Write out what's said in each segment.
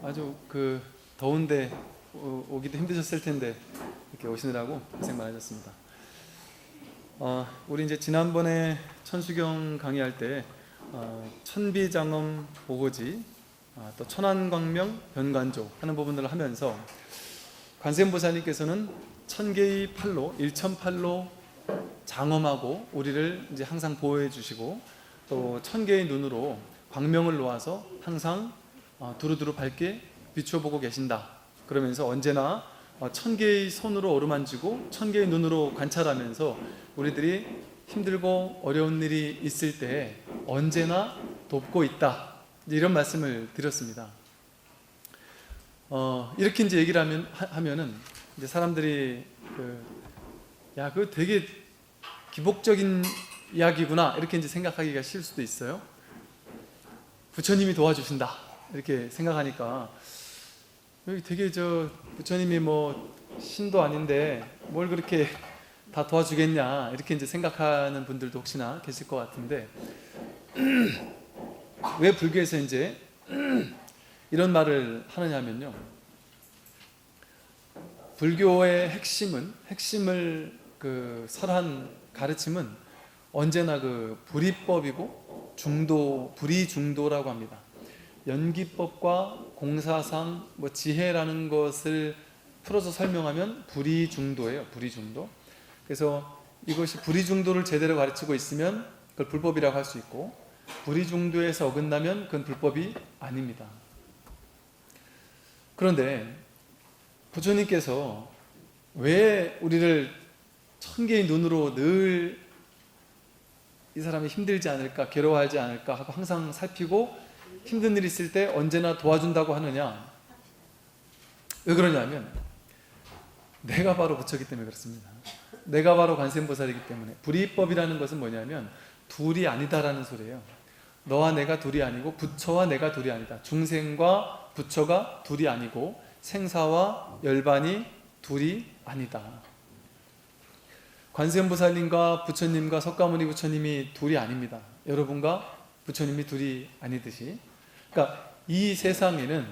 아주 더운데 오기도 힘드셨을 텐데 이렇게 오시느라고 고생 많으셨습니다. 우리 이제 지난번에 천수경 강의할 때 천비장엄 보고지, 또 천안광명 변관조 하는 부분들을 하면서 관세음보살님께서는 천개의 팔로, 일천팔로 장엄하고 우리를 이제 항상 보호해 주시고, 또 천개의 눈으로 광명을 놓아서 항상 두루두루 밝게 비춰보고 계신다. 그러면서 언제나 천개의 손으로 어루만지고 천개의 눈으로 관찰하면서 우리들이 힘들고 어려운 일이 있을 때 언제나 돕고 있다, 이런 말씀을 드렸습니다. 이렇게 이제 얘기를 하면은 이제 사람들이 그거 되게 기복적인 이야기구나, 이렇게 이제 생각하기가 쉬울 수도 있어요. 부처님이 도와주신다 이렇게 생각하니까 여기 되게 부처님이 뭐 신도 아닌데 뭘 그렇게 다 도와주겠냐, 이렇게 이제 생각하는 분들도 혹시나 계실 것 같은데, 왜 불교에서 이제 이런 말을 하느냐면요, 불교의 핵심을 설한 가르침은 언제나 불이법이고 불이중도라고 합니다. 연기법과 공사상, 지혜라는 것을 풀어서 설명하면 불이중도예요. 불이중도. 그래서 이것이 불이중도를 제대로 가르치고 있으면 그걸 불법이라고 할 수 있고, 불이중도에서 어긋나면 그건 불법이 아닙니다. 그런데 부처님께서 왜 우리를 천개의 눈으로 늘 이 사람이 힘들지 않을까, 괴로워하지 않을까 하고 항상 살피고 힘든 일 있을 때 언제나 도와준다고 하느냐? 왜 그러냐면 내가 바로 부처이기 때문에 그렇습니다. 내가 바로 관세음보살이기 때문에. 불이법이라는 것은 뭐냐면 둘이 아니다라는 소리예요. 너와 내가 둘이 아니고 부처와 내가 둘이 아니다. 중생과 부처가 둘이 아니고 생사와 열반이 둘이 아니다. 관세음보살님과 부처님과 석가모니 부처님이 둘이 아닙니다. 여러분과 부처님이 둘이 아니듯이. 그러니까 이 세상에는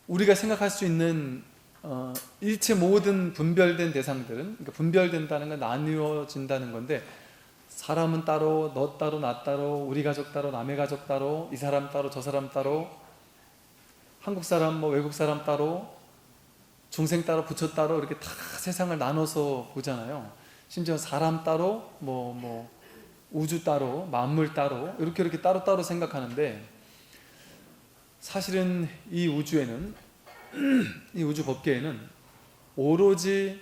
우리가 생각할 수 있는 일체 모든 분별된 대상들은, 그러니까 분별된다는 건 나뉘어진다는 건데, 사람은 따로, 너 따로, 나 따로, 우리 가족 따로, 남의 가족 따로, 이 사람 따로, 저 사람 따로, 한국 사람, 외국 사람 따로, 중생 따로, 부처 따로, 이렇게 다 세상을 나눠서 보잖아요. 심지어 사람 따로, 우주 따로, 만물 따로, 이렇게 따로따로 생각하는데, 사실은 이 우주에는, 이 우주 법계에는 오로지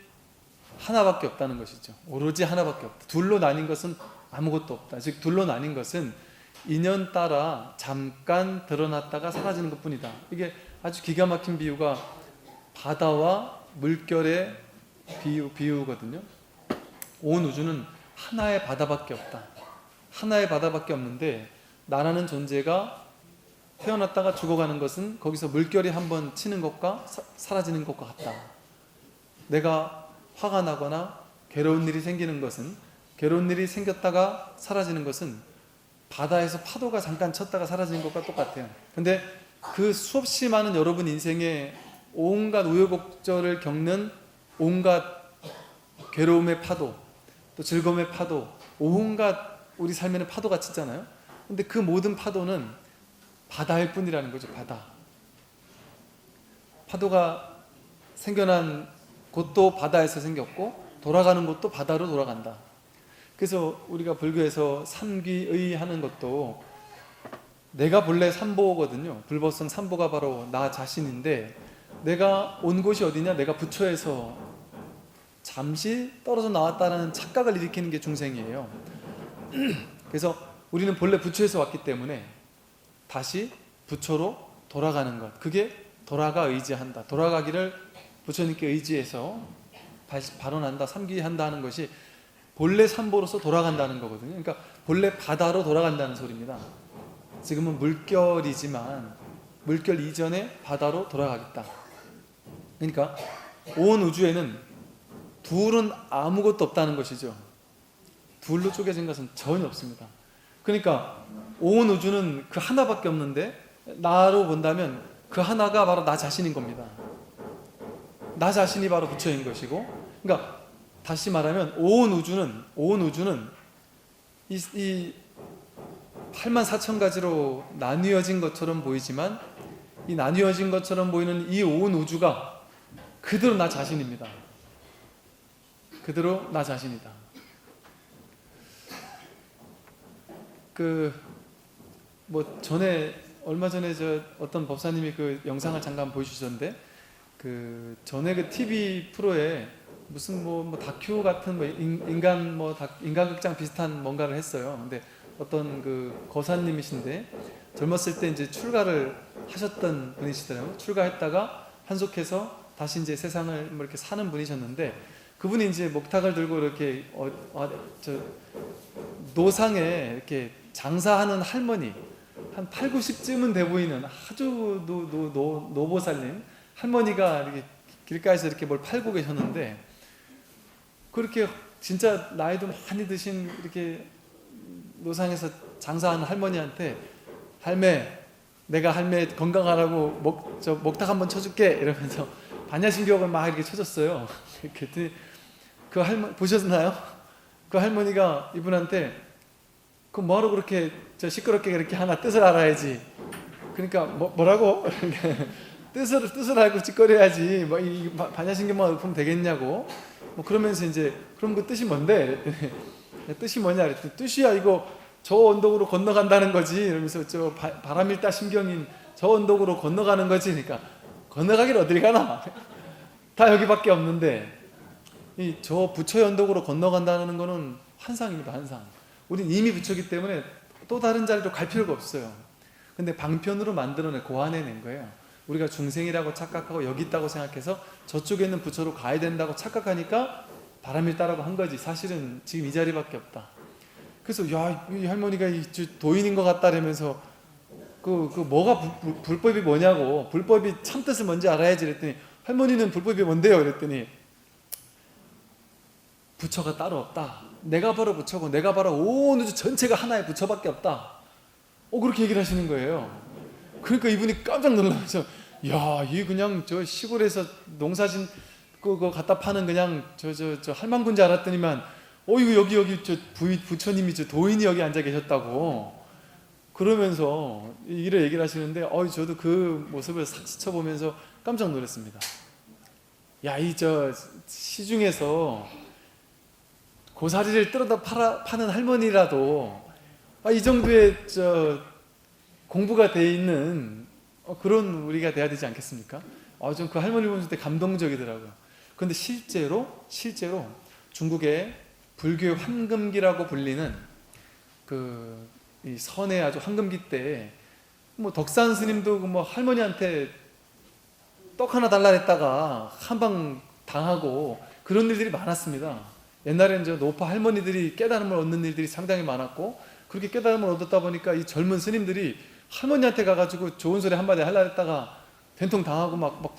하나밖에 없다는 것이죠. 오로지 하나밖에 없다. 둘로 나뉜 것은 아무것도 없다. 즉 둘로 나뉜 것은 인연 따라 잠깐 드러났다가 사라지는 것뿐이다. 이게 아주 기가 막힌 비유가 바다와 물결의 비유거든요. 온 우주는 하나의 바다밖에 없다. 하나의 바다밖에 없는데, 나라는 존재가 태어났다가 죽어가는 것은 거기서 물결이 한번 치는 것과 사라지는 것과 같다. 내가 화가 나거나 괴로운 일이 생기는 것은, 괴로운 일이 생겼다가 사라지는 것은 바다에서 파도가 잠깐 쳤다가 사라지는 것과 똑같아요. 근데 그 수없이 많은 여러분 인생에 온갖 우여곡절을 겪는 온갖 괴로움의 파도, 또 즐거움의 파도, 온갖 우리 삶에는 파도가 치잖아요. 근데 그 모든 파도는 바다일 뿐이라는 거죠. 파도가 생겨난 곳도 바다에서 생겼고, 돌아가는 곳도 바다로 돌아간다. 그래서 우리가 불교에서 삼귀의 하는 것도, 내가 본래 삼보거든요. 불보성 삼보가 바로 나 자신인데, 내가 온 곳이 어디냐? 내가 부처에서 잠시 떨어져 나왔다는 착각을 일으키는 게 중생이에요. 그래서 우리는 본래 부처에서 왔기 때문에 다시 부처로 돌아가는 것, 그게 돌아가 의지한다. 돌아가기를 부처님께 의지해서 다시 발언한다, 삼귀한다 하는 것이 본래 삼보로서 돌아간다는 거거든요. 그러니까 본래 바다로 돌아간다는 소리입니다. 지금은 물결이지만 물결 이전에 바다로 돌아가겠다. 그러니까 온 우주에는 둘은 아무것도 없다는 것이죠. 둘로 쪼개진 것은 전혀 없습니다. 그러니까 온 우주는 그 하나밖에 없는데, 나로 본다면 그 하나가 바로 나 자신인 겁니다. 나 자신이 바로 부처인 것이고, 그러니까 다시 말하면 온 우주는 이 8만 4천 가지로 나뉘어진 것처럼 보이지만, 이 나뉘어진 것처럼 보이는 이 온 우주가 그대로 나 자신입니다. 그대로 나 자신이다. 얼마 전에 어떤 법사님이 그 영상을 잠깐 보여주셨는데, 그 전에 그 TV 프로에 무슨 뭐 다큐 같은 인간극장 비슷한 뭔가를 했어요. 근데 어떤 그 거사님이신데 젊었을 때 이제 출가를 하셨던 분이시더라고요. 출가했다가 한속해서 다시 이제 세상을 뭐 이렇게 사는 분이셨는데, 그분이 이제 목탁을 들고 이렇게 노상에 이렇게 장사하는 할머니, 한 8, 90쯤은 돼 보이는 아주 노보살님 할머니가 이렇게 길가에서 이렇게 뭘 팔고 계셨는데, 그렇게 진짜 나이도 많이 드신 이렇게 노상에서 장사하는 할머니한테, 할매, 내가 할매 건강하라고 목탁 한번 쳐줄게 이러면서 반야신경을 막 이렇게 쳐줬어요. 그랬더니 그 할머니 보셨나요? 그 할머니가 이분한테, 그 뭐하러 그렇게 시끄럽게 이렇게 하나 뜻을 알아야지. 그러니까 뭐라고? 뜻을 알고 짓거려야지. 뭐 이 반야신경만 보면 되겠냐고. 뭐 그러면서 이제, 그럼 그 뜻이 뭔데? 그랬더니 뜻이 뭐냐? 그랬더니 뜻이야 이거 저 언덕으로 건너간다는 거지. 이러면서 바람일다 신경인 저 언덕으로 건너가는 거지. 그러니까 건너가길 어딜 가나? 다 여기밖에 없는데, 이 저 부처의 언덕으로 건너간다는 거는 환상입니다. 환상. 우린 이미 부처기 때문에 또 다른 자리로 갈 필요가 없어요. 근데 방편으로 고안해낸 거예요. 우리가 중생이라고 착각하고 여기 있다고 생각해서 저쪽에 있는 부처로 가야 된다고 착각하니까 바람일다라고 한 거지. 사실은 지금 이 자리밖에 없다. 그래서 야, 이 할머니가 도인인 것 같다 이러면서 뭐가 불법이 뭐냐고, 불법이 참뜻을 먼저 알아야지 그랬더니, 할머니는 불법이 뭔데요? 그랬더니 부처가 따로 없다. 내가 바로 부처고 내가 바로 온 우주 전체가 하나의 부처밖에 없다. 그렇게 얘기를 하시는 거예요. 그러니까 이분이 깜짝 놀라서, 야, 이 그냥 저 시골에서 농사진 그거 갖다 파는 그냥 저 할망구인 줄 알았더니만, 이거 여기 부처님이 도인이 여기 앉아 계셨다고 그러면서 이래 얘기를 하시는데, 저도 그 모습을 싹 스쳐보면서 깜짝 놀랐습니다. 야, 이 시중에서 고사리를 뜯어다 파는 할머니라도 이 정도의 공부가 돼 있는 그런 우리가 돼야 되지 않겠습니까? 좀 그 할머니 보면서 되게 감동적이더라고요. 그런데 실제로 중국의 불교의 황금기라고 불리는 이 선의 아주 황금기 때, 덕산 스님도 할머니한테 떡 하나 달라 했다가 한방 당하고 그런 일들이 많았습니다. 옛날에는 노파 할머니들이 깨달음을 얻는 일들이 상당히 많았고, 그렇게 깨달음을 얻었다 보니까 이 젊은 스님들이 할머니한테 가가지고 좋은 소리 한마디 하려 했다가 된통 당하고 막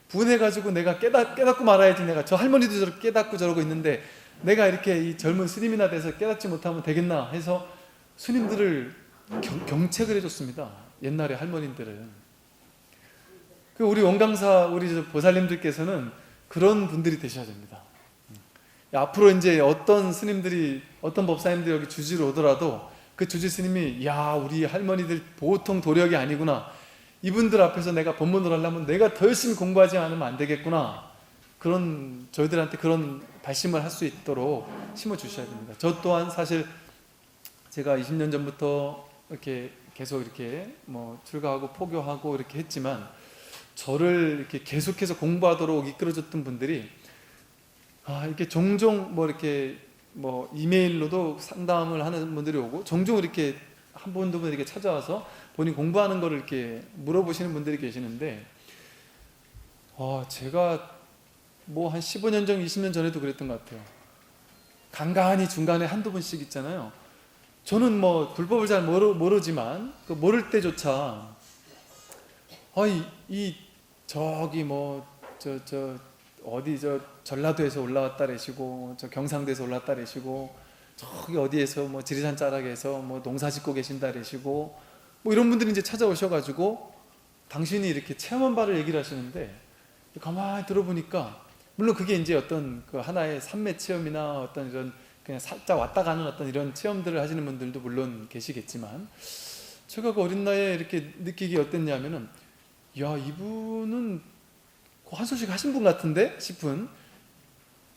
분해가지고 내가 깨닫고 말아야지, 내가 저 할머니도 저렇게 깨닫고 저러고 있는데 내가 이렇게 이 젊은 스님이나 돼서 깨닫지 못하면 되겠나 해서 스님들을 경책을 해줬습니다. 옛날에 할머님들은. 우리 원강사 우리 보살님들께서는 그런 분들이 되셔야 됩니다. 앞으로 이제 어떤 스님들이, 어떤 법사님들이 여기 주지로 오더라도 그 주지 스님이, 야, 우리 할머니들 보통 도력이 아니구나, 이분들 앞에서 내가 법문을 하려면 내가 더 열심히 공부하지 않으면 안 되겠구나, 저희들한테 그런 발심을 할 수 있도록 심어주셔야 됩니다. 저 또한 사실 제가 20년 전부터 이렇게 계속 이렇게 출가하고 포교하고 이렇게 했지만, 저를 이렇게 계속해서 공부하도록 이끌어줬던 분들이, 이렇게 종종 이렇게 이메일로도 상담을 하는 분들이 오고, 종종 이렇게 한 분 두 분 이렇게 찾아와서 본인 공부하는 거를 이렇게 물어보시는 분들이 계시는데, 제가 한 15년 전, 20년 전에도 그랬던 것 같아요. 간간히 중간에 한두 번씩 있잖아요. 저는 불법을 잘 모르지만 그 모를 때조차 저기 어디 전라도에서 올라왔다 그러시고, 경상도에서 올라왔다 그러시고, 저기 어디에서 지리산 자락에서 농사 짓고 계신다 그러시고, 뭐 이런 분들이 이제 찾아오셔가지고 당신이 이렇게 체험한 바를 얘기를 하시는데 가만히 들어보니까 물론 그게 이제 어떤 그 하나의 산매 체험이나 어떤 이런 그냥 살짝 왔다 가는 어떤 이런 체험들을 하시는 분들도 물론 계시겠지만 제가 그 어린 나이에 이렇게 느끼기 어땠냐면은 야 이분은 한 소식 하신 분 같은데 싶은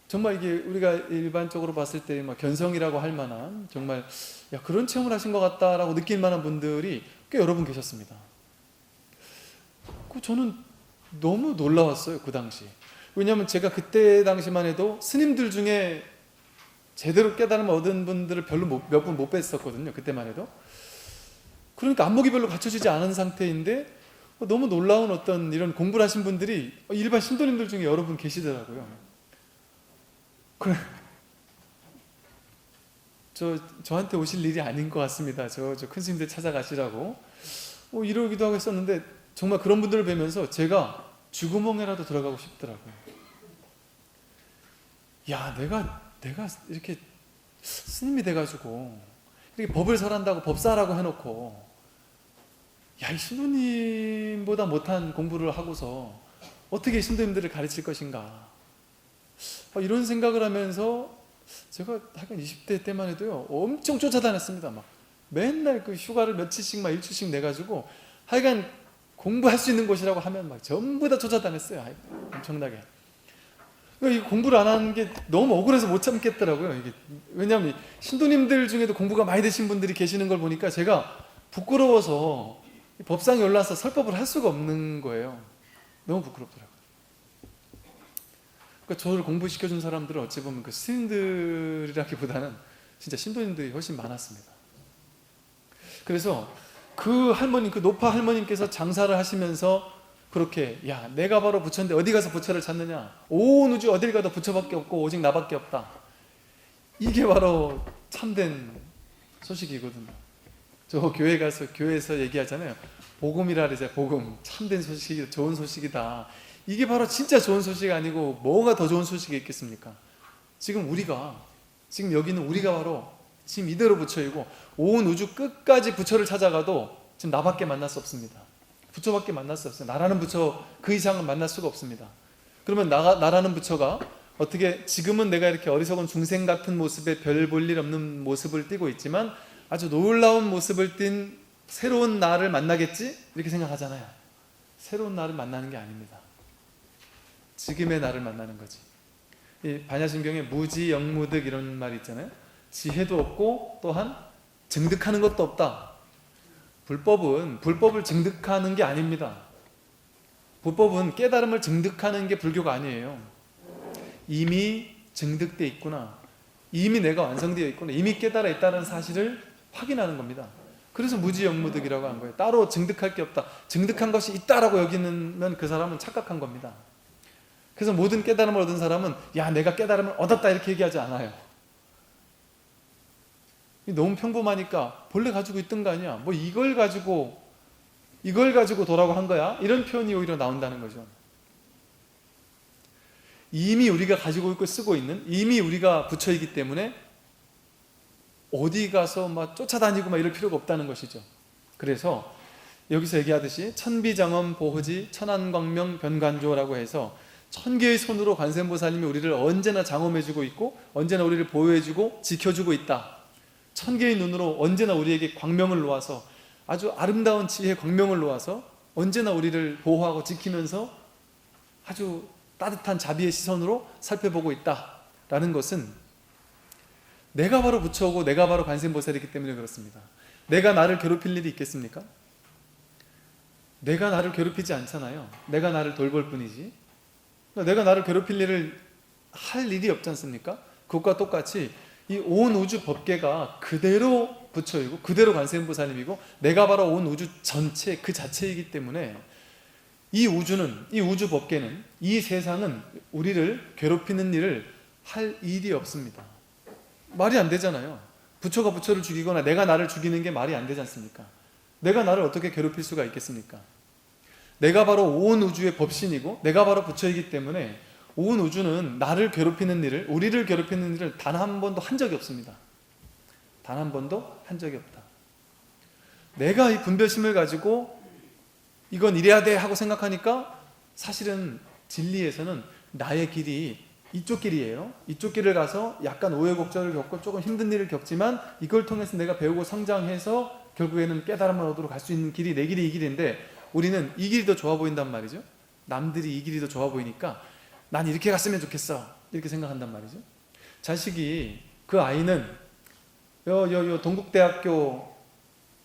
정말 이게 우리가 일반적으로 봤을 때 막 견성이라고 할 만한 정말 야 그런 체험을 하신 것 같다라고 느낄 만한 분들이 꽤 여러 분 계셨습니다. 그 저는 너무 놀라웠어요 그 당시. 왜냐하면 제가 그때 당시만 해도 스님들 중에 제대로 깨달음을 얻은 분들을 별로 몇 분 못 뵀었거든요 그때만 해도. 그러니까 안목이 별로 갖춰지지 않은 상태인데 너무 놀라운 어떤 이런 공부를 하신 분들이 일반 신도님들 중에 여러 분 계시더라고요. 그래, 저한테 오실 일이 아닌 것 같습니다. 저 큰 스님들 찾아가시라고 이러기도 하고 했었는데 정말 그런 분들을 뵈면서 제가 쥐구멍에라도 들어가고 싶더라고요. 야, 내가 이렇게 스님이 돼가지고 이렇게 법을 설한다고 법사라고 해놓고 야, 이 신도님보다 못한 공부를 하고서 어떻게 신도님들을 가르칠 것인가 이런 생각을 하면서 제가 하여간 20대 때만 해도요 엄청 쫓아다녔습니다. 막 맨날 그 휴가를 며칠씩 막 일주씩 내가지고 하여간 공부할 수 있는 곳이라고 하면 막 전부 다 쫓아다녔어요. 엄청나게. 이 공부를 안 하는 게 너무 억울해서 못 참겠더라고요. 이게 왜냐하면 신도님들 중에도 공부가 많이 되신 분들이 계시는 걸 보니까 제가 부끄러워서 법상에 올라서 설법을 할 수가 없는 거예요. 너무 부끄럽더라고요. 그러니까 저를 공부시켜준 사람들은 어찌 보면 그 스님들이라기보다는 진짜 신도님들이 훨씬 많았습니다. 그래서 그 할머님, 그 노파 할머님께서 장사를 하시면서 그렇게 야 내가 바로 부처인데 어디 가서 부처를 찾느냐, 온 우주 어딜 가도 부처밖에 없고 오직 나밖에 없다, 이게 바로 참된 소식이거든요. 저 교회 가서 교회에서 얘기하잖아요. 복음이라 그러잖아요. 복음, 참된 소식이다, 좋은 소식이다. 이게 바로 진짜 좋은 소식이 아니고 뭐가 더 좋은 소식이 있겠습니까? 지금 여기는 우리가 바로 지금 이대로 부처이고 온 우주 끝까지 부처를 찾아가도 지금 나밖에 만날 수 없습니다. 부처밖에 만날 수 없어요. 나라는 부처 그 이상은 만날 수가 없습니다. 그러면 나라는 부처가 어떻게 지금은 내가 이렇게 어리석은 중생 같은 모습에 별 볼 일 없는 모습을 띠고 있지만 아주 놀라운 모습을 띈 새로운 나를 만나겠지? 이렇게 생각하잖아요. 새로운 나를 만나는 게 아닙니다. 지금의 나를 만나는 거지. 이 반야심경에 무지 영무득 이런 말이 있잖아요. 지혜도 없고 또한 증득하는 것도 없다. 불법은 불법을 증득하는 게 아닙니다. 불법은 깨달음을 증득하는 게 불교가 아니에요. 이미 증득되어 있구나, 이미 내가 완성되어 있구나, 이미 깨달아 있다는 사실을 확인하는 겁니다. 그래서 무지영무득이라고 한 거예요. 따로 증득할 게 없다. 증득한 것이 있다라고 여기면 그 사람은 착각한 겁니다. 그래서 모든 깨달음을 얻은 사람은 야 내가 깨달음을 얻었다 이렇게 얘기하지 않아요. 너무 평범하니까 본래 가지고 있던 거 아니야, 뭐 이걸 가지고 도라고 한 거야, 이런 표현이 오히려 나온다는 거죠. 이미 우리가 가지고 있고 쓰고 있는, 이미 우리가 부처이기 때문에 어디 가서 막 쫓아다니고 막 이럴 필요가 없다는 것이죠. 그래서 여기서 얘기하듯이 천비장엄 보호지 천안광명 변관조라고 해서 천개의 손으로 관세음보살님이 우리를 언제나 장엄해주고 있고 언제나 우리를 보호해주고 지켜주고 있다. 천개의 눈으로 언제나 우리에게 광명을 놓아서 아주 아름다운 지혜의 광명을 놓아서 언제나 우리를 보호하고 지키면서 아주 따뜻한 자비의 시선으로 살펴보고 있다라는 것은 내가 바로 부처고 내가 바로 관세음보살이기 때문에 그렇습니다. 내가 나를 괴롭힐 일이 있겠습니까? 내가 나를 괴롭히지 않잖아요. 내가 나를 돌볼 뿐이지. 내가 나를 괴롭힐 일을 할 일이 없지 않습니까? 그것과 똑같이 이 온 우주 법계가 그대로 부처이고 그대로 관세음보살님이고 내가 바로 온 우주 전체 그 자체이기 때문에 이 우주는, 이 우주 법계는, 이 세상은 우리를 괴롭히는 일을 할 일이 없습니다. 말이 안 되잖아요. 부처가 부처를 죽이거나 내가 나를 죽이는 게 말이 안 되지 않습니까? 내가 나를 어떻게 괴롭힐 수가 있겠습니까? 내가 바로 온 우주의 법신이고 내가 바로 부처이기 때문에 온 우주는 나를 괴롭히는 일을, 우리를 괴롭히는 일을 단 한 번도 한 적이 없습니다. 단 한 번도 한 적이 없다. 내가 이 분별심을 가지고 이건 이래야 돼 하고 생각하니까 사실은 진리에서는 나의 길이 이쪽 길이에요. 이쪽 길을 가서 약간 우여곡절을 겪고 조금 힘든 일을 겪지만 이걸 통해서 내가 배우고 성장해서 결국에는 깨달음을 얻으러 갈 수 있는 길이 내 길이 이 길인데, 우리는 이 길이 더 좋아 보인단 말이죠. 남들이 이 길이 더 좋아 보이니까 난 이렇게 갔으면 좋겠어 이렇게 생각한단 말이죠. 자식이, 그 아이는 동국대학교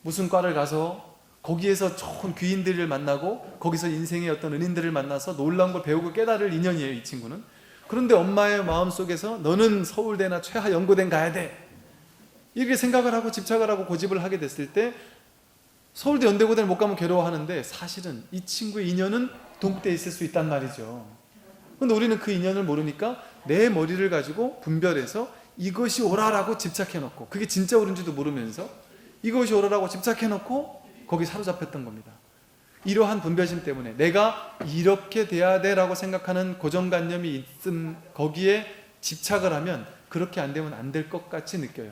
무슨 과를 가서 거기에서 좋은 귀인들을 만나고 거기서 인생의 어떤 은인들을 만나서 놀라운 걸 배우고 깨달을 인연이에요, 이 친구는. 그런데 엄마의 마음속에서 너는 서울대나 최하 연고대는 가야 돼 이렇게 생각을 하고 집착을 하고 고집을 하게 됐을 때 서울대 연대고대를 못 가면 괴로워하는데, 사실은 이 친구의 인연은 동국대에 있을 수 있단 말이죠. 그런데 우리는 그 인연을 모르니까 내 머리를 가지고 분별해서 이것이 옳아라고 집착해놓고, 그게 진짜 옳은지도 모르면서 이것이 옳아라고 집착해놓고 거기 사로잡혔던 겁니다. 이러한 분별심 때문에 내가 이렇게 돼야 돼라고 생각하는 고정관념이 있음, 거기에 집착을 하면 그렇게 안 되면 안 될 것 같이 느껴요.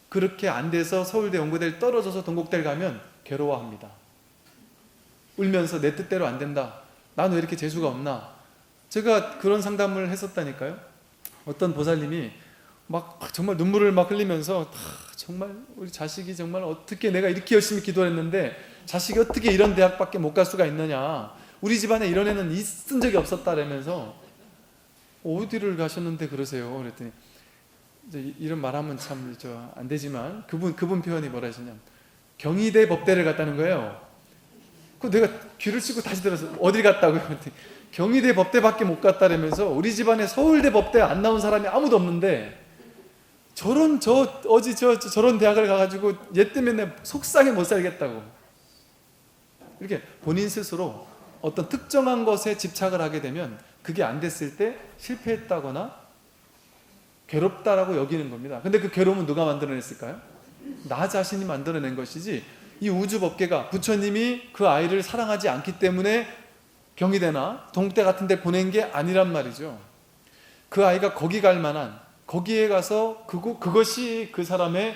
그렇게 안 돼서 서울대 연고대를 떨어져서 동국대를 가면 괴로워합니다. 울면서 내 뜻대로 안 된다, 난 왜 이렇게 재수가 없나. 제가 그런 상담을 했었다니까요. 어떤 보살님이 막 정말 눈물을 막 흘리면서 정말 우리 자식이 정말 어떻게, 내가 이렇게 열심히 기도를 했는데 자식이 어떻게 이런 대학밖에 못 갈 수가 있느냐, 우리 집안에 이런 애는 있은 적이 없었다라면서. 어디를 가셨는데 그러세요? 그랬더니 이제 이런 말하면 참 안 되지만 그분 표현이 뭐라 하시냐면 경희대 법대를 갔다는 거예요. 그 내가 귀를 찌고 다시 들어서 어딜 갔다고요? 그랬더니 경희대 법대밖에 못 갔다라면서 우리 집안에 서울대 법대 안 나온 사람이 아무도 없는데 저런 대학을 가가지고 얘 때문에 내가 속상해 못 살겠다고. 이렇게 본인 스스로 어떤 특정한 것에 집착을 하게 되면 그게 안 됐을 때 실패했다거나 괴롭다라고 여기는 겁니다. 근데 그 괴로움은 누가 만들어냈을까요? 나 자신이 만들어낸 것이지, 이 우주법계가, 부처님이 그 아이를 사랑하지 않기 때문에 경희대나 동국대 같은 데 보낸 게 아니란 말이죠. 그 아이가 거기 갈 만한, 거기에 가서 그것이 그 사람의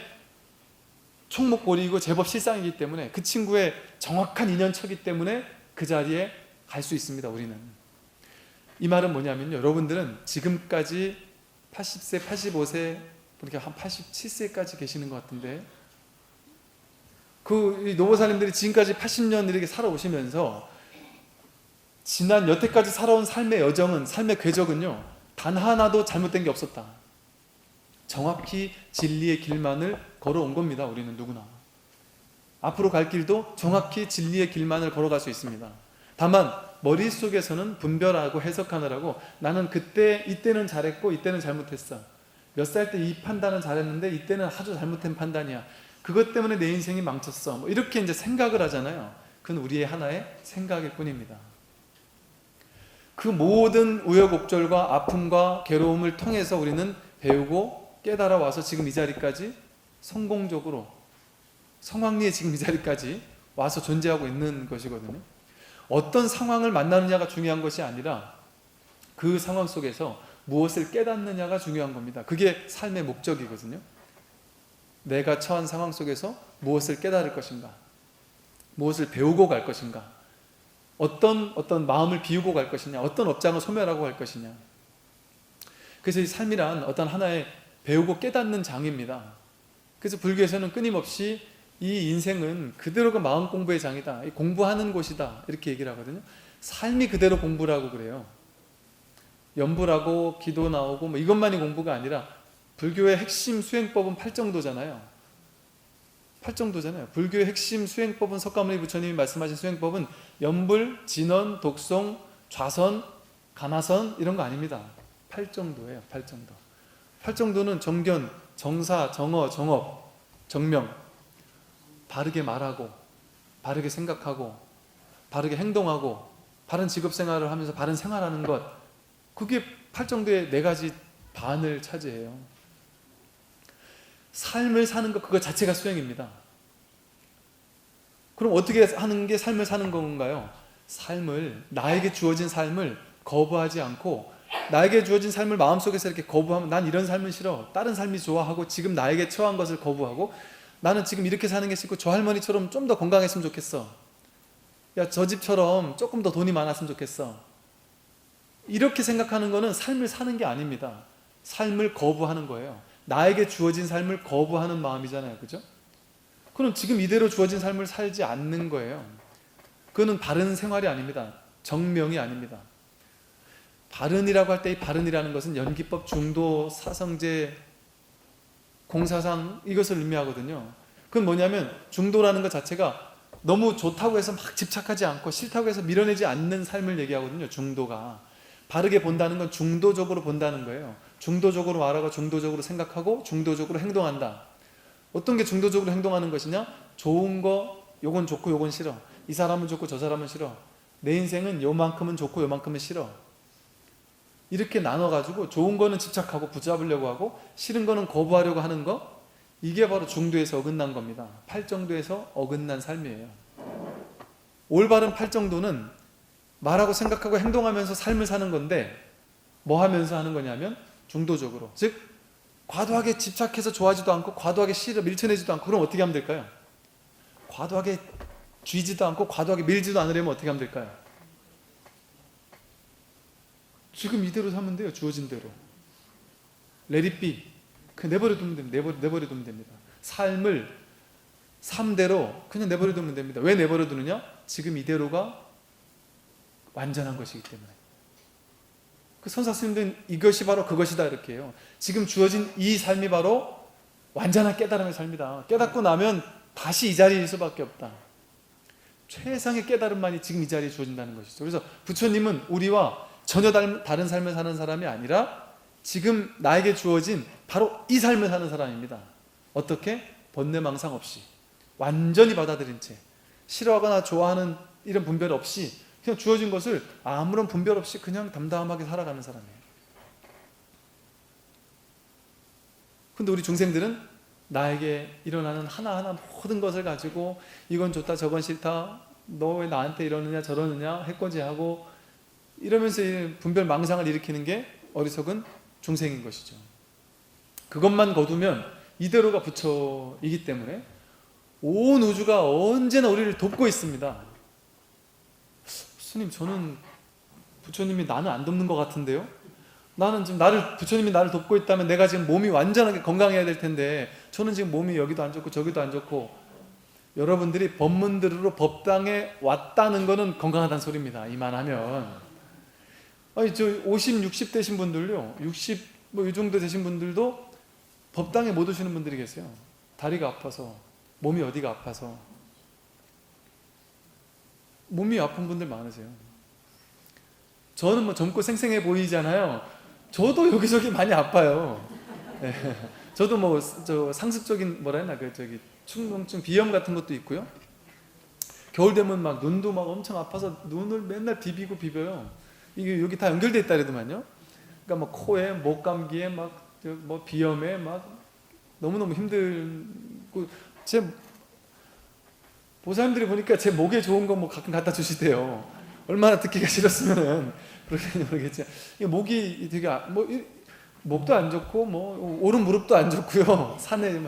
총목골이고 제법 실상이기 때문에, 그 친구의 정확한 인연처이기 때문에 그 자리에 갈 수 있습니다. 우리는. 이 말은 뭐냐면요, 여러분들은 지금까지 80세, 85세, 이렇게 한 87세까지 계시는 것 같은데, 그 노보살님들이 지금까지 80년 이렇게 살아오시면서 지난 여태까지 살아온 삶의 여정은, 삶의 궤적은요, 단 하나도 잘못된 게 없었다. 정확히 진리의 길만을 걸어온 겁니다. 우리는 누구나. 앞으로 갈 길도 정확히 진리의 길만을 걸어갈 수 있습니다. 다만 머릿속에서는 분별하고 해석하느라고 나는 그때 이때는 잘했고 이때는 잘못했어, 몇 살 때 이 판단은 잘했는데 이때는 아주 잘못된 판단이야, 그것 때문에 내 인생이 망쳤어, 뭐 이렇게 이제 생각을 하잖아요. 그건 우리의 하나의 생각일 뿐입니다. 그 모든 우여곡절과 아픔과 괴로움을 통해서 우리는 배우고 깨달아 와서 지금 이 자리까지 성공적으로, 성황리에 지금 이 자리까지 와서 존재하고 있는 것이거든요. 어떤 상황을 만나느냐가 중요한 것이 아니라 그 상황 속에서 무엇을 깨닫느냐가 중요한 겁니다. 그게 삶의 목적이거든요. 내가 처한 상황 속에서 무엇을 깨달을 것인가, 무엇을 배우고 갈 것인가, 어떤 마음을 비우고 갈 것이냐, 어떤 업장을 소멸하고 갈 것이냐. 그래서 이 삶이란 어떤 하나의 배우고 깨닫는 장입니다. 그래서 불교에서는 끊임없이 이 인생은 그대로가 마음 공부의 장이다, 공부하는 곳이다, 이렇게 얘기를 하거든요. 삶이 그대로 공부라고 그래요. 연불하고 기도 나오고 뭐 이것만이 공부가 아니라, 불교의 핵심 수행법은 8정도잖아요. 8정도잖아요. 불교의 핵심 수행법은, 석가모니 부처님이 말씀하신 수행법은 연불, 진언, 독송, 좌선, 가나선 이런 거 아닙니다. 8정도예요. 8정도. 8정도는 정견, 정사, 정어, 정업, 정명, 바르게 말하고 바르게 생각하고 바르게 행동하고 바른 직업생활을 하면서 바른 생활하는 것, 그게 8정도의 4가지 반을 차지해요. 삶을 사는 것, 그거 자체가 수행입니다. 그럼 어떻게 하는 게 삶을 사는 건가요? 삶을, 나에게 주어진 삶을 거부하지 않고, 나에게 주어진 삶을 마음속에서 이렇게 거부하면, 난 이런 삶은 싫어, 다른 삶이 좋아하고 지금 나에게 처한 것을 거부하고, 나는 지금 이렇게 사는 게 싫고 저 할머니처럼 좀 더 건강했으면 좋겠어. 야, 저 집처럼 조금 더 돈이 많았으면 좋겠어. 이렇게 생각하는 거는 삶을 사는 게 아닙니다. 삶을 거부하는 거예요. 나에게 주어진 삶을 거부하는 마음이잖아요. 그죠? 그럼 지금 이대로 주어진 삶을 살지 않는 거예요. 그거는 바른 생활이 아닙니다. 정명이 아닙니다. 바른이라고 할 때 이 바른이라는 것은 연기법, 중도, 사성제, 공사상 이것을 의미하거든요. 그건 뭐냐면 중도라는 것 자체가 너무 좋다고 해서 막 집착하지 않고 싫다고 해서 밀어내지 않는 삶을 얘기하거든요. 중도가. 바르게 본다는 건 중도적으로 본다는 거예요. 중도적으로 말하고 중도적으로 생각하고 중도적으로 행동한다. 어떤 게 중도적으로 행동하는 것이냐? 좋은 거 요건 좋고 요건 싫어. 이 사람은 좋고 저 사람은 싫어. 내 인생은 요만큼은 좋고 요만큼은 싫어. 이렇게 나눠가지고 좋은 거는 집착하고 붙잡으려고 하고 싫은 거는 거부하려고 하는 거, 이게 바로 중도에서 어긋난 겁니다. 팔정도에서 어긋난 삶이에요. 올바른 팔정도는 말하고 생각하고 행동하면서 삶을 사는 건데 뭐 하면서 하는 거냐면 중도적으로, 즉 과도하게 집착해서 좋아하지도 않고 과도하게 싫어 밀쳐내지도 않고. 그럼 어떻게 하면 될까요? 과도하게 쥐지도 않고 과도하게 밀지도 않으려면 어떻게 하면 될까요? 지금 이대로 사면 돼요. 주어진 대로. Let it be. 그냥 내버려두면 됩니다. 내버려두면 됩니다. 삶을 삶대로 그냥 내버려두면 됩니다. 왜 내버려두느냐? 지금 이대로가 완전한 것이기 때문에. 그 선사스님들은 이것이 바로 그것이다 이렇게 해요. 지금 주어진 이 삶이 바로 완전한 깨달음의 삶이다. 깨닫고 나면 다시 이 자리일 수밖에 없다. 최상의 깨달음만이 지금 이 자리에 주어진다는 것이죠. 그래서 부처님은 우리와 전혀 다른 삶을 사는 사람이 아니라 지금 나에게 주어진 바로 이 삶을 사는 사람입니다. 어떻게? 번뇌망상 없이 완전히 받아들인 채, 싫어하거나 좋아하는 이런 분별 없이 그냥 주어진 것을 아무런 분별 없이 그냥 담담하게 살아가는 사람이에요. 근데 우리 중생들은 나에게 일어나는 하나하나 모든 것을 가지고 이건 좋다 저건 싫다, 너 왜 나한테 이러느냐 저러느냐 해코지하고 이러면서 분별 망상을 일으키는 게 어리석은 중생인 것이죠. 그것만 거두면 이대로가 부처이기 때문에 온 우주가 언제나 우리를 돕고 있습니다. 스님, 저는 부처님이 나는 안 돕는 것 같은데요? 나는 지금 부처님이 나를 돕고 있다면 내가 지금 몸이 완전하게 건강해야 될 텐데 저는 지금 몸이 여기도 안 좋고 저기도 안 좋고. 여러분들이 법문 들으러 법당에 왔다는 거는 건강하다는 소리입니다. 이만하면. 아니, 저 50, 60 되신 분들요, 60 뭐 이 정도 되신 분들도 법당에 못 오시는 분들이 계세요. 다리가 아파서, 몸이 어디가 아파서. 몸이 아픈 분들 많으세요. 저는 뭐 젊고 생생해 보이잖아요. 저도 여기저기 많이 아파요. 네. 저도 뭐 저 상습적인 뭐라 해나 충농증, 비염 같은 것도 있고요. 겨울 되면 막 눈도 막 엄청 아파서 눈을 맨날 비벼요. 이게 여기 다 연결돼 있다 그래도만요. 그러니까 뭐 코에, 목 감기에, 막 뭐 비염에 막 너무너무 힘들고, 제 보사님들이 보니까 제 목에 좋은 거 뭐 가끔 갖다 주시대요. 얼마나 듣기가 싫었으면은 그렇게 모르겠지. 목이 되게 목도 안 좋고 뭐 오른 무릎도 안 좋고요. 산에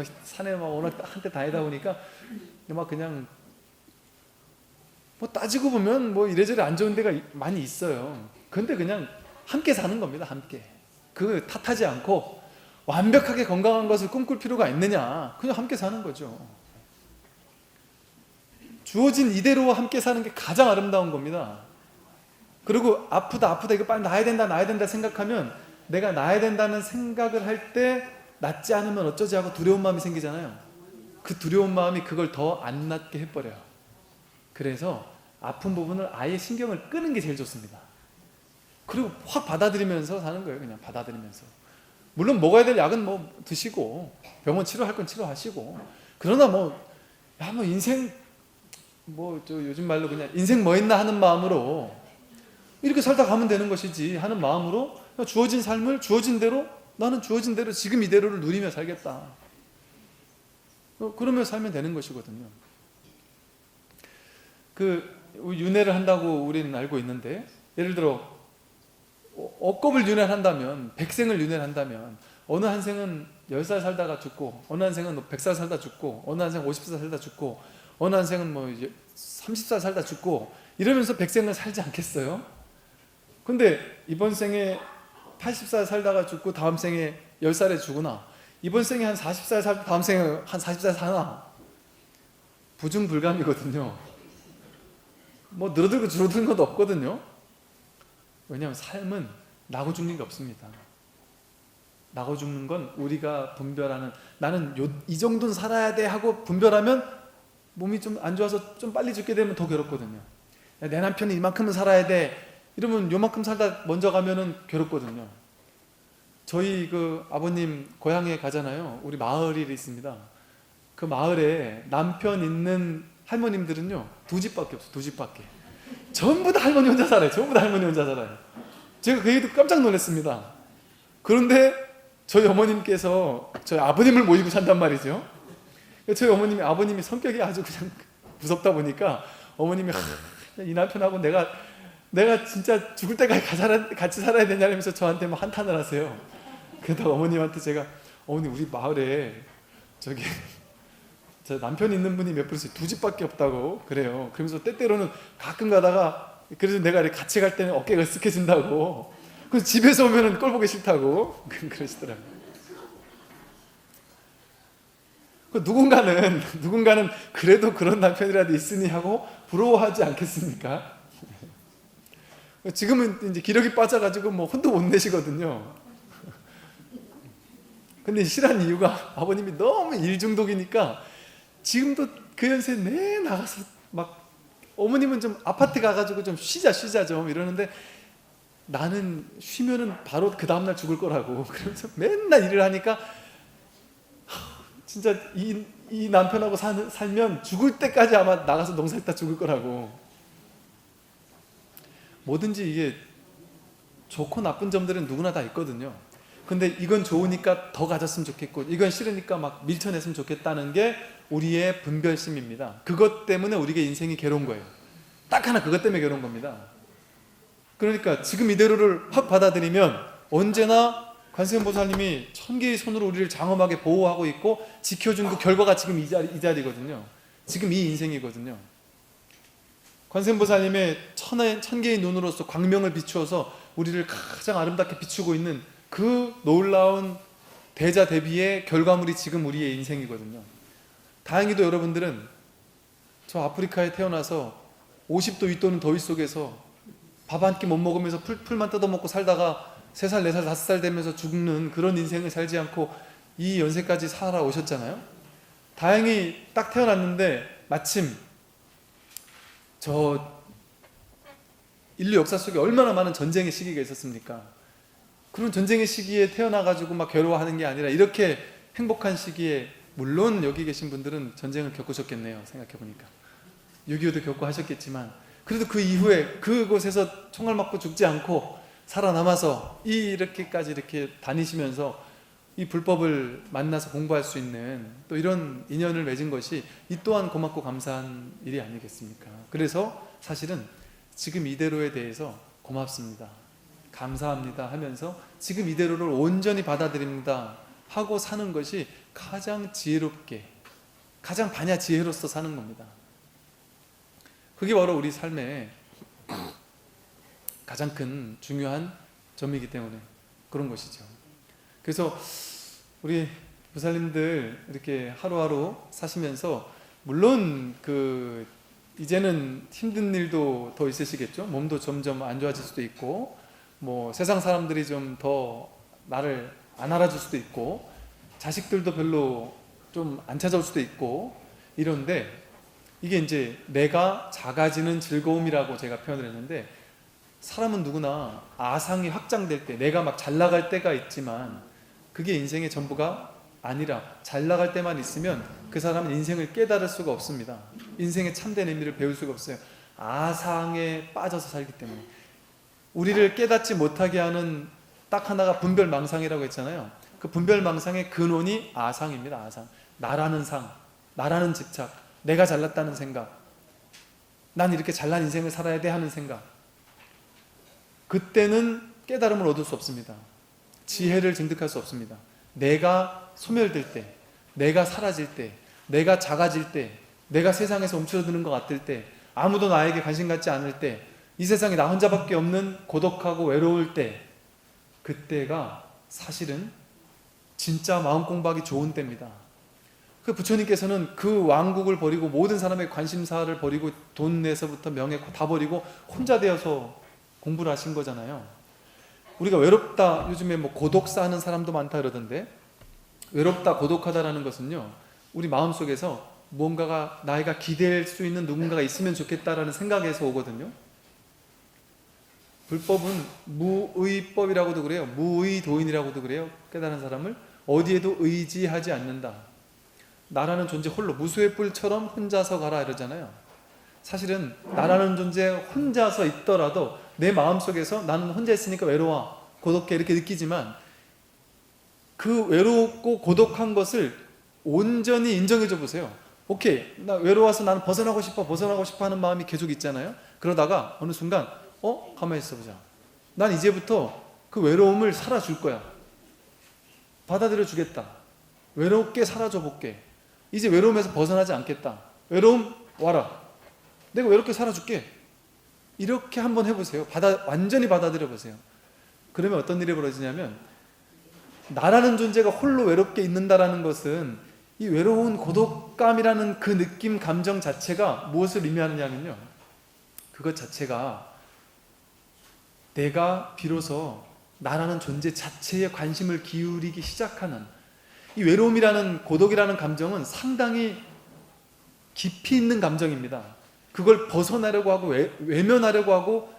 막 워낙 한때 다니다 보니까 막 그냥 뭐 따지고 보면 뭐 이래저래 안 좋은 데가 많이 있어요. 근데 그냥 함께 사는 겁니다. 함께. 그 탓하지 않고 완벽하게 건강한 것을 꿈꿀 필요가 있느냐. 그냥 함께 사는 거죠. 주어진 이대로와 함께 사는 게 가장 아름다운 겁니다. 그리고 아프다 이거 빨리 나아야 된다 생각하면, 내가 나아야 된다는 생각을 할 때 낫지 않으면 어쩌지 하고 두려운 마음이 생기잖아요. 그 두려운 마음이 그걸 더 안 낫게 해버려요. 그래서 아픈 부분을 아예 신경을 끄는 게 제일 좋습니다. 그리고 확 받아들이면서 사는 거예요. 그냥 받아들이면서. 물론 먹어야 될 약은 뭐 드시고, 병원 치료할 건 치료하시고, 그러나 뭐 인생 요즘 말로 그냥 인생 뭐 있나 하는 마음으로 이렇게 살다 가면 되는 것이지 하는 마음으로 주어진 삶을 주어진 대로, 나는 주어진 대로 지금 이대로를 누리며 살겠다. 그러며 살면 되는 것이거든요. 윤회를 한다고 우리는 알고 있는데, 예를 들어 억겁을 윤회를 한다면, 백생을 윤회를 한다면 어느 한 생은 10살 살다가 죽고, 어느 한 생은 100살 살다 죽고, 어느 한 생은 50살 살다 죽고, 어느 한 생은 뭐 이제 30살 살다 죽고, 이러면서 100생을 살지 않겠어요? 근데 이번 생에 80살 살다가 죽고 다음 생에 10살에 죽으나, 이번 생에 한 40살 살고 다음 생에 한 40살 사나, 부중불감이거든요. 뭐 늘어들고 줄어드는 것도 없거든요. 왜냐하면 삶은 나고 죽는 게 없습니다. 나고 죽는 건 우리가 분별하는, 나는 이 정도는 살아야 돼 하고 분별하면 몸이 좀 안 좋아서 좀 빨리 죽게 되면 더 괴롭거든요. 내 남편이 이만큼은 살아야 돼 이러면 요만큼 살다 먼저 가면은 괴롭거든요. 저희 그 아버님 고향에 가잖아요. 우리 마을이 있습니다. 그 마을에 남편 있는 할머님들은요 2집밖에 없어요. 2집밖에. 전부 다 할머니 혼자 살아요. 전부 다 할머니 혼자 살아요. 제가 그 얘기 듣고 깜짝 놀랐습니다. 그런데 저희 어머님께서 저희 아버님을 모시고 산단 말이죠. 저희 아버님이 성격이 아주 그냥 무섭다 보니까 어머님이 이 남편하고 내가 진짜 죽을 때까지 같이 살아야 되냐면서 저한테 막 한탄을 하세요. 그러다가 어머님한테 제가, 어머니 우리 마을에 저기 저 남편 있는 분이 몇 분 있어요. 2집밖에 없다고 그래요. 그러면서 때때로는 가끔 가다가, 그래서 내가 같이 갈 때는 어깨가 으쓱해진다고, 그래서 집에서 오면은 꼴 보기 싫다고 그러시더라고요. 누군가는 그래도 그런 남편이라도 있으니 하고 부러워하지 않겠습니까? 지금은 이제 기력이 빠져가지고 뭐 혼도 못 내시거든요. 근데 실한 이유가 아버님이 너무 일 중독이니까 지금도 그 연세에 내 나가서 막, 어머님은 좀 아파트 가가지고 좀 쉬자 좀 이러는데, 나는 쉬면은 바로 그 다음날 죽을 거라고 그러면서 맨날 일을 하니까 진짜 이 남편하고 살면 죽을 때까지 아마 나가서 농사짓다 죽을 거라고. 뭐든지 이게 좋고 나쁜 점들은 누구나 다 있거든요. 근데 이건 좋으니까 더 가졌으면 좋겠고, 이건 싫으니까 막 밀쳐냈으면 좋겠다는 게 우리의 분별심입니다. 그것 때문에 우리가 인생이 괴로운 거예요. 딱 하나 그것 때문에 괴로운 겁니다. 그러니까 지금 이대로를 확 받아들이면 언제나 관세음보살님이 천개의 손으로 우리를 장엄하게 보호하고 있고 지켜준 그 결과가 지금 이 자리거든요. 지금 이 인생이거든요. 관세음보살님의 천개의 눈으로서 광명을 비추어서 우리를 가장 아름답게 비추고 있는 그 놀라운 대자 대비의 결과물이 지금 우리의 인생이거든요. 다행히도 여러분들은 저 아프리카에 태어나서 50도 윗도는 더위 속에서 밥 한 끼 못 먹으면서 풀만 뜯어먹고 살다가 3살, 4살, 5살 되면서 죽는 그런 인생을 살지 않고 이 연세까지 살아오셨잖아요. 다행히 딱 태어났는데 마침 저 인류 역사 속에 얼마나 많은 전쟁의 시기가 있었습니까? 그런 전쟁의 시기에 태어나가지고 막 괴로워하는 게 아니라 이렇게 행복한 시기에, 물론 여기 계신 분들은 전쟁을 겪으셨겠네요. 생각해보니까 6.25도 겪고 하셨겠지만, 그래도 그 이후에 그곳에서 총알 맞고 죽지 않고 살아남아서 이렇게까지 이렇게 다니시면서 이 불법을 만나서 공부할 수 있는 또 이런 인연을 맺은 것이 이 또한 고맙고 감사한 일이 아니겠습니까? 그래서 사실은 지금 이대로에 대해서 고맙습니다, 감사합니다 하면서 지금 이대로를 온전히 받아들입니다 하고 사는 것이 가장 지혜롭게, 가장 반야 지혜로서 사는 겁니다. 그게 바로 우리 삶의 가장 큰 중요한 점이기 때문에 그런 것이죠. 그래서 우리 보살님들 이렇게 하루하루 사시면서, 물론 이제는 힘든 일도 더 있으시겠죠. 몸도 점점 안 좋아질 수도 있고, 뭐 세상 사람들이 좀 더 나를 안 알아줄 수도 있고, 자식들도 별로 좀 안 찾아올 수도 있고, 이런데 이게 이제 내가 작아지는 즐거움이라고 제가 표현을 했는데, 사람은 누구나 아상이 확장될 때, 내가 막 잘 나갈 때가 있지만 그게 인생의 전부가 아니라, 잘 나갈 때만 있으면 그 사람은 인생을 깨달을 수가 없습니다. 인생의 참된 의미를 배울 수가 없어요. 아상에 빠져서 살기 때문에. 우리를 깨닫지 못하게 하는 딱 하나가 분별망상이라고 했잖아요. 그 분별망상의 근원이 아상입니다. 아상. 나라는 상, 나라는 집착, 내가 잘났다는 생각, 난 이렇게 잘난 인생을 살아야 돼 하는 생각. 그때는 깨달음을 얻을 수 없습니다. 지혜를 증득할 수 없습니다. 내가 소멸될 때, 내가 사라질 때, 내가 작아질 때, 내가 세상에서 움츠러드는 것 같을 때, 아무도 나에게 관심 갖지 않을 때, 이 세상에 나 혼자밖에 없는 고독하고 외로울 때, 그때가 사실은 진짜 마음 공부하기 좋은 때입니다. 그 부처님께서는 그 왕국을 버리고 모든 사람의 관심사를 버리고 돈 내서부터 명예 다 버리고 혼자 되어서 공부를 하신 거잖아요. 우리가 외롭다, 요즘에 뭐 고독사 하는 사람도 많다 그러던데, 외롭다 고독하다라는 것은요, 우리 마음속에서 뭔가가 나이가 기댈 수 있는 누군가가 있으면 좋겠다라는 생각에서 오거든요. 불법은 무의법이라고도 그래요. 무의도인이라고도 그래요. 깨달은 사람을 어디에도 의지하지 않는다. 나라는 존재 홀로, 무수의 뿔처럼 혼자서 가라 이러잖아요. 사실은 나라는 존재 혼자서 있더라도 내 마음속에서 나는 혼자 있으니까 외로워, 고독해 이렇게 느끼지만, 그 외롭고 고독한 것을 온전히 인정해 줘 보세요. 오케이, 나 외로워서 나는 벗어나고 싶어 하는 마음이 계속 있잖아요. 그러다가 어느 순간 가만히 있어 보자. 난 이제부터 그 외로움을 살아줄 거야. 받아들여 주겠다. 외롭게 살아줘 볼게. 이제 외로움에서 벗어나지 않겠다. 외로움 와라. 내가 외롭게 살아줄게. 이렇게 한번 해보세요. 완전히 받아들여 보세요. 그러면 어떤 일이 벌어지냐면, 나라는 존재가 홀로 외롭게 있는다라는 것은 이 외로운 고독감이라는 그 느낌, 감정 자체가 무엇을 의미하느냐면요, 그것 자체가 내가 비로소 나라는 존재 자체에 관심을 기울이기 시작하는, 이 외로움이라는, 고독이라는 감정은 상당히 깊이 있는 감정입니다. 그걸 벗어나려고 하고 외면하려고 하고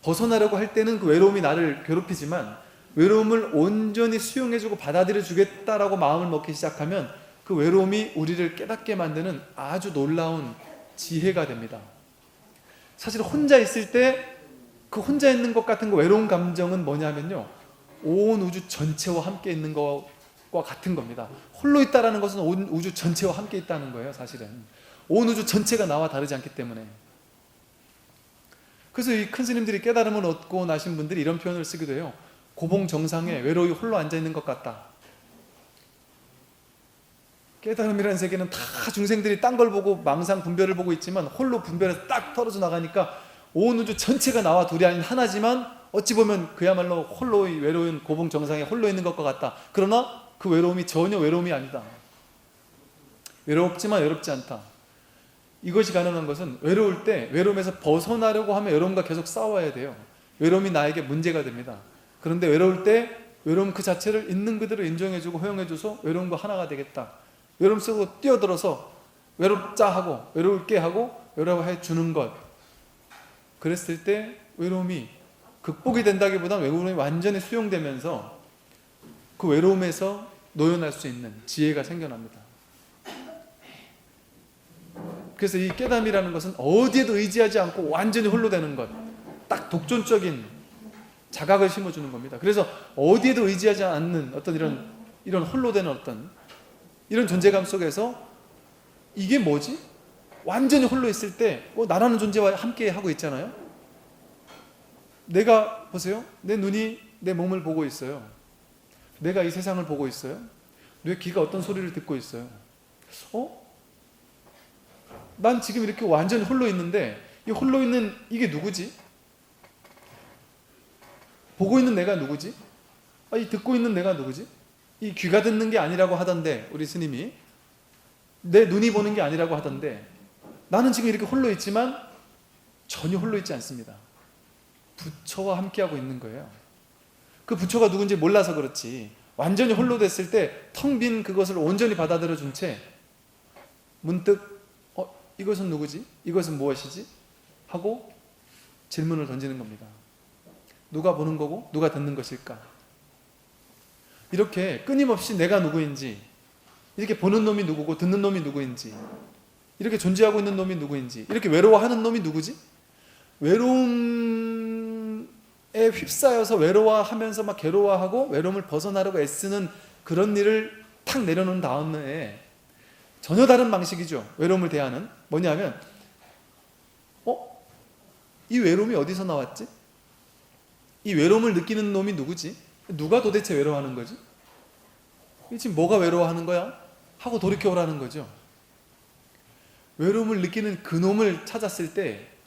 벗어나려고 할 때는 그 외로움이 나를 괴롭히지만, 외로움을 온전히 수용해주고 받아들여 주겠다라고 마음을 먹기 시작하면 그 외로움이 우리를 깨닫게 만드는 아주 놀라운 지혜가 됩니다. 사실 혼자 있을 때 그 혼자 있는 것 같은 그 외로운 감정은 뭐냐면요, 온 우주 전체와 함께 있는 것과 같은 겁니다. 홀로 있다라는 것은 온 우주 전체와 함께 있다는 거예요. 사실은 온 우주 전체가 나와 다르지 않기 때문에. 그래서 이 큰 스님들이 깨달음을 얻고 나신 분들이 이런 표현을 쓰기도 해요. 고봉정상에 외로이 홀로 앉아있는 것 같다. 깨달음이라는 세계는 다 중생들이 딴 걸 보고 망상 분별을 보고 있지만, 홀로 분별해서 딱 떨어져 나가니까 온 우주 전체가 나와 둘이 아닌 하나지만, 어찌 보면 그야말로 홀로 외로운 고봉정상에 홀로 있는 것과 같다. 그러나 그 외로움이 전혀 외로움이 아니다. 외롭지만 외롭지 않다. 이것이 가능한 것은, 외로울 때 외로움에서 벗어나려고 하면 외로움과 계속 싸워야 돼요. 외로움이 나에게 문제가 됩니다. 그런데 외로울 때 외로움 그 자체를 있는 그대로 인정해주고 허용해줘서 외로움과 하나가 되겠다. 외로움 속으로 뛰어들어서 외롭자 하고 외로울게 하고 외로워해 주는 것, 그랬을 때 외로움이 극복이 된다기보다는 외로움이 완전히 수용되면서 그 외로움에서 노연할 수 있는 지혜가 생겨납니다. 그래서 이 깨달음이라는 것은 어디에도 의지하지 않고 완전히 홀로 되는 것, 딱 독존적인 자각을 심어주는 겁니다. 그래서 어디에도 의지하지 않는 어떤 이런 홀로 되는 어떤 이런 존재감 속에서, 이게 뭐지? 완전히 홀로 있을 때 나라는 존재와 함께 하고 있잖아요. 내가 보세요. 내 눈이 내 몸을 보고 있어요. 내가 이 세상을 보고 있어요. 내 귀가 어떤 소리를 듣고 있어요. 난 지금 이렇게 완전히 홀로 있는데, 이 홀로 있는 이게 누구지? 보고 있는 내가 누구지? 이 듣고 있는 내가 누구지? 이 귀가 듣는 게 아니라고 하던데, 우리 스님이 내 눈이 보는 게 아니라고 하던데, 나는 지금 이렇게 홀로 있지만 전혀 홀로 있지 않습니다. 부처와 함께하고 있는 거예요. 그 부처가 누군지 몰라서 그렇지, 완전히 홀로 됐을 때 텅 빈 그것을 온전히 받아들여 준 채 문득 이것은 누구지? 이것은 무엇이지? 하고 질문을 던지는 겁니다. 누가 보는 거고 누가 듣는 것일까? 이렇게 끊임없이 내가 누구인지, 이렇게 보는 놈이 누구고 듣는 놈이 누구인지, 이렇게 존재하고 있는 놈이 누구인지, 이렇게 외로워하는 놈이 누구지? 외로움에 휩싸여서 외로워하면서 막 괴로워하고 외로움을 벗어나려고 애쓰는 그런 일을 탁 내려놓은 다음에 전혀 다른 방식이죠. 외로움을 대하는. 뭐냐면 이 외로움이 어디서 나왔지? 이 외로움을 느끼는 놈이 누구지? 누가 도대체 외로워하는 거지? 이 지금 뭐가 외로워하는 거야? 하고 돌이켜오라는 거죠. 외로움을 느끼는 그놈을 찾았을 때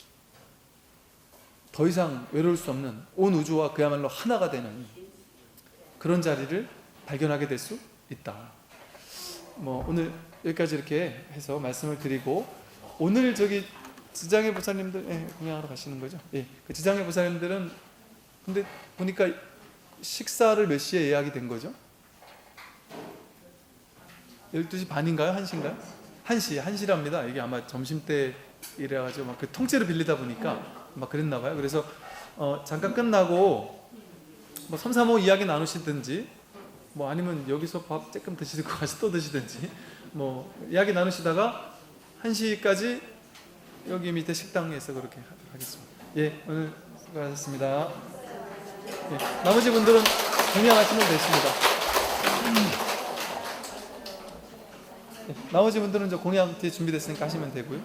더 이상 외로울 수 없는 온 우주와 그야말로 하나가 되는 그런 자리를 발견하게 될 수 있다. 오늘 여기까지 이렇게 해서 말씀을 드리고, 오늘 저기 지장의 보살님들 공양하러 가시는 거죠? 예, 그 지장의 보살님들은 근데 보니까 식사를 몇 시에 예약이 된 거죠? 12시 반인가요? 1시인가요? 1시랍니다. 이게 아마 점심때 이래가지고 막 그 통째로 빌리다 보니까 막 그랬나 봐요. 그래서 잠깐 끝나고 3, 3, 5 이야기 나누시든지 아니면 여기서 밥 조금 드시고 가서 또 드시든지 이야기 나누시다가 1시까지 여기 밑에 식당에서 그렇게 하겠습니다. 예, 오늘 수고하셨습니다. 예, 나머지 분들은 공양하시면 되십니다. 예, 나머지 분들은 저 공양 뒤에 준비됐으니까 하시면 되고요.